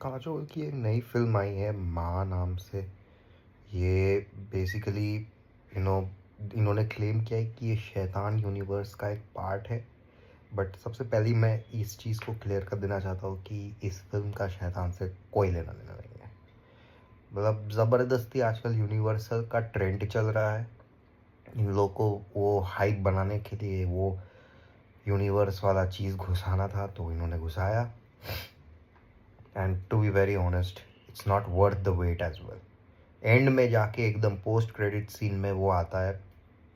काजोल की एक नई फिल्म आई है माँ नाम से। ये बेसिकली नो इन्होंने क्लेम किया है कि ये शैतान यूनिवर्स का एक पार्ट है। बट सबसे पहले मैं इस चीज़ को क्लियर कर देना चाहता हूँ कि इस फिल्म का शैतान से कोई लेना देना नहीं है। मतलब ज़बरदस्ती आजकल यूनिवर्सल का ट्रेंड चल रहा है। इन लोगों को वो हाइप बनाने के लिए वो यूनिवर्स वाला चीज़ घुसाना था, तो इन्होंने घुसाया। And to be very honest, it's not worth the wait as well. End में जाके एकदम पोस्ट क्रेडिट सीन में वो आता है,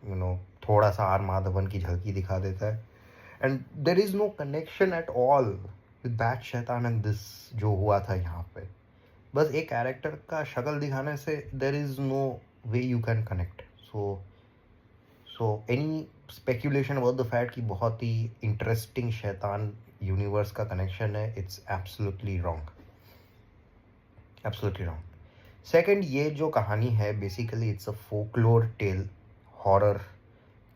यू नो थोड़ा सा आर माधवन की झलकी दिखा देता है। And there is no connection at all with that Shaitaan and this जो हुआ था यहाँ पे। बस एक कैरेक्टर का शक्ल दिखाने से there is no way you can connect. So any speculation about the fact कि बहुत ही इंटरेस्टिंग शैतान यूनिवर्स का कनेक्शन है, it's absolutely wrong, absolutely wrong. Second, ये जो कहानी है basically it's a folklore tale, horror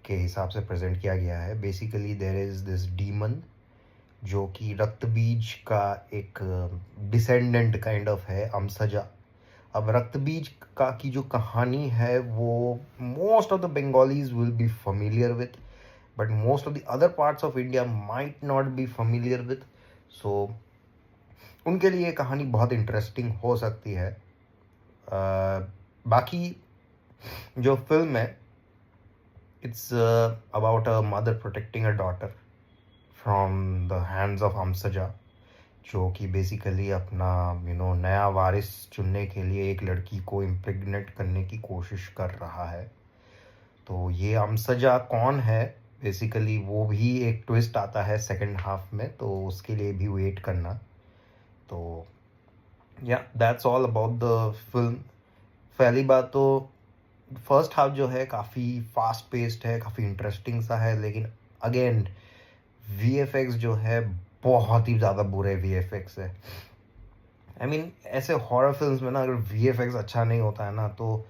के हिसाब से प्रेजेंट किया गया है। Basically there is this demon जो कि रक्तबीज का एक डिसेंडेंट काइंड ऑफ है, अमसजा। अब रक्तबीज का की जो कहानी है वो most of the Bengalis will be familiar with, but most of the other parts of India might not be familiar with। सो उनके लिए कहानी बहुत इंटरेस्टिंग हो सकती है। बाकी जो फिल्म है, it's about a mother protecting a daughter from the hands of अमसजा, जो कि बेसिकली अपना नया वारिस चुनने के लिए एक लड़की को इम्प्रेग्नेट करने की कोशिश कर रहा है। तो ये अमसजा कौन है, बेसिकली वो भी एक ट्विस्ट आता है सेकंड हाफ में, तो उसके लिए भी वेट करना। तो या that's all about the film. पहली बात तो फर्स्ट हाफ जो है काफ़ी फास्ट पेस्ड है, काफ़ी इंटरेस्टिंग सा है, लेकिन अगेन वीएफएक्स जो है बहुत ही ज़्यादा बुरे वीएफएक्स है। आई मीन ऐसे हॉरर फिल्म्स में ना अगर वीएफएक्स अच्छा नहीं होता है ना, तो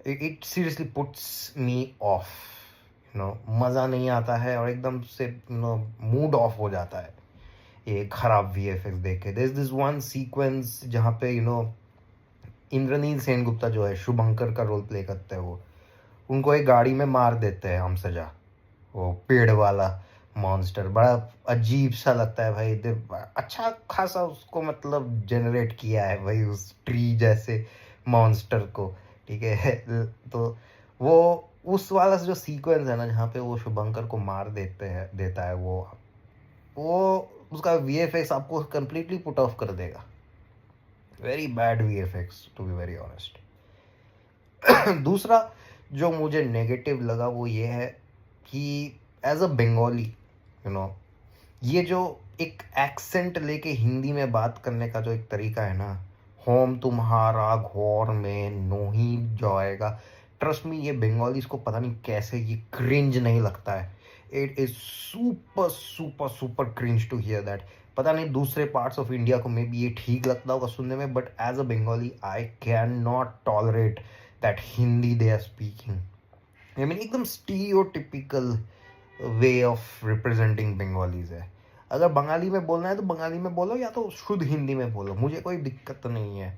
it seriously puts me of, मज़ा नहीं आता है और एकदम से मूड ऑफ हो जाता है ये खराब वीएफएक्स देख के। There is this one sequence जहाँ पे इंद्रनील सेनगुप्ता जो है शुभंकर का रोल प्ले करते हैं, वो उनको एक गाड़ी में मार देते हैं हम सजा, वो पेड़ वाला मॉन्स्टर। बड़ा अजीब सा लगता है भाई। अच्छा खासा उसको मतलब जनरेट किया है भाई उस ट्री जैसे मॉन्स्टर को, ठीक है। तो वो उस वाला जो सीक्वेंस है ना जहाँ पे वो शुभंकर को मार देता है, वो उसका वीएफएक्स आपको कंप्लीटली पुट ऑफ कर देगा। Very bad VFX to be very honest. दूसरा जो मुझे नेगेटिव लगा वो ये है कि एज अ बंगाली, ये जो एक एक्सेंट लेके हिंदी में बात करने का जो एक तरीका है ना, होम तुम्हारा घोर में नोही जाएगा, ट्रस्ट मी ये बंगालीज को पता नहीं कैसे ये क्रिंज नहीं लगता है। It is super super super cringe to hear that. पता नहीं दूसरे पार्ट्स ऑफ इंडिया को मे बी ये ठीक लगता होगा सुनने में, but as a Bengali I can not tolerate that Hindi they are speaking. I mean एकदम stereotypical way of representing Bengalis है। अगर बंगाली में बोलना है तो बंगाली में बोलो, या तो शुद्ध हिंदी में बोलो, मुझे कोई दिक्कत नहीं है।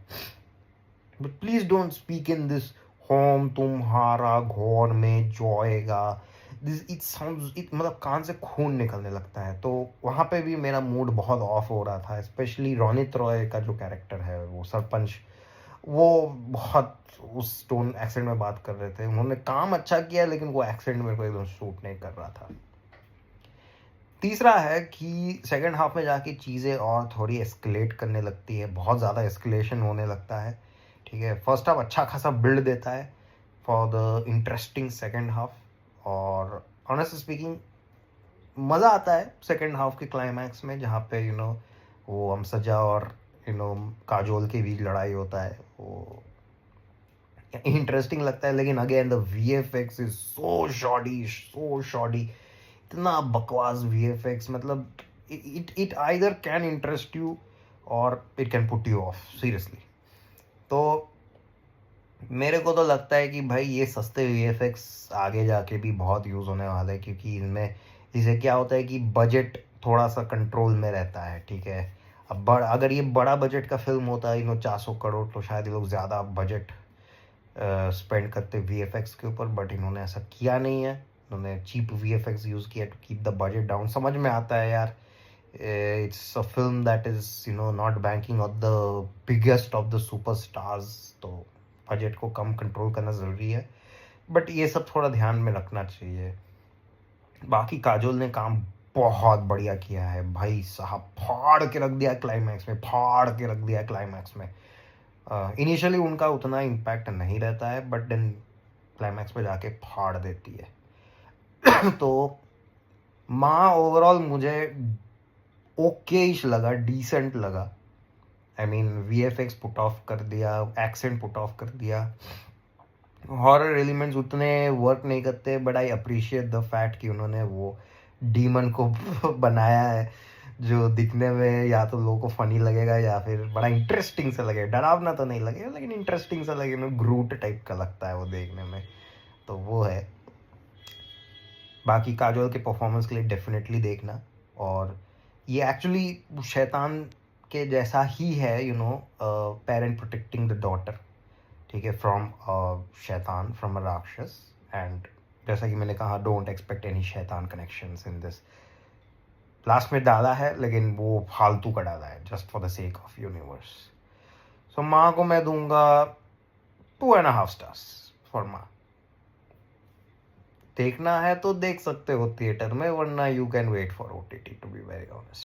But please don't speak in this home तुम्हारा घोर में जोएगा। दिस इट साउंड्स, इट मतलब कान से खून निकलने लगता है। तो वहाँ पे भी मेरा मूड बहुत ऑफ हो रहा था। स्पेशली रोनित रॉय का जो कैरेक्टर है वो सरपंच, वो बहुत उस टोन एक्सेंट में बात कर रहे थे। उन्होंने काम अच्छा किया लेकिन वो एक्सेंट मेरे को एकदम सूट नहीं कर रहा था। तीसरा है कि सेकंड हाफ में जाके चीज़ें और थोड़ी एस्केलेट करने लगती है, बहुत ज़्यादा एस्केलेशन होने लगता है, ठीक है। फर्स्ट हाफ अच्छा खासा बिल्ड देता है for the interesting second half, और ऑनेस्टली स्पीकिंग मज़ा आता है सेकंड हाफ के क्लाइमैक्स में, जहाँ पे वो अमसजा और काजोल के बीच लड़ाई होता है, वो इंटरेस्टिंग लगता है। लेकिन again the VFX is so shoddy, इतना बकवास वीएफएक्स, मतलब it either can interest you और it can put you off seriously. तो मेरे को तो लगता है कि भाई ये सस्ते वीएफएक्स आगे जाके भी बहुत यूज़ होने वाले हैं, क्योंकि इनमें इसे क्या होता है कि बजट थोड़ा सा कंट्रोल में रहता है, ठीक है। अब अगर ये बड़ा बजट का फिल्म होता है 400 करोड़, तो शायद ये लोग ज़्यादा बजट स्पेंड करते वीएफएक्स के ऊपर, बट इन्होंने ऐसा किया नहीं है। इन्होंने चीप वीएफएक्स यूज़ किया to keep the budget down. समझ में आता है यार, it's a film that is not banking on the biggest of the superstars, तो बजट को कम कंट्रोल करना ज़रूरी है, बट ये सब थोड़ा ध्यान में रखना चाहिए। बाकी काजोल ने काम बहुत बढ़िया किया है भाई साहब, फाड़ के रख दिया क्लाइमैक्स में, फाड़ के रख दिया क्लाइमैक्स में। इनिशियली उनका उतना इम्पैक्ट नहीं रहता है, बट देन क्लाइमैक्स में जाके फाड़ देती है। तो माँ ओवरऑल मुझे ओकेइश लगा, डिसेंट लगा। I mean VFX put off कर दिया, एक्सेंट पुट ऑफ कर दिया, हॉरर एलिमेंट्स उतने वर्क नहीं करते, but I appreciate the fact कि उन्होंने वो डीमन को बनाया है जो दिखने में या तो लोगों को फनी लगेगा या फिर बड़ा इंटरेस्टिंग सा लगेगा। डरावना तो नहीं लगेगा, लेकिन इंटरेस्टिंग सा लगेगा, ग्रूट टाइप का लगता है वो देखने में, तो वो है। बाकी काजोल के परफॉर्मेंस के लिए डेफिनेटली देखना। और ये एक्चुअली शैतान के जैसा ही है, पेरेंट प्रोटेक्टिंग द डॉटर, ठीक है, फ्रॉम शैतान, फ्रॉम अ राक्षस। एंड जैसा कि मैंने कहा, don't expect any Shaitaan connections in this. Last में डाला है, लेकिन वो फालतू का डाला है, just for the sake of universe. So माँ को मैं दूंगा 2.5 स्टार्स फॉर माँ। देखना है तो देख सकते हो थिएटर में, वरना you can wait for OTT, to be very honest.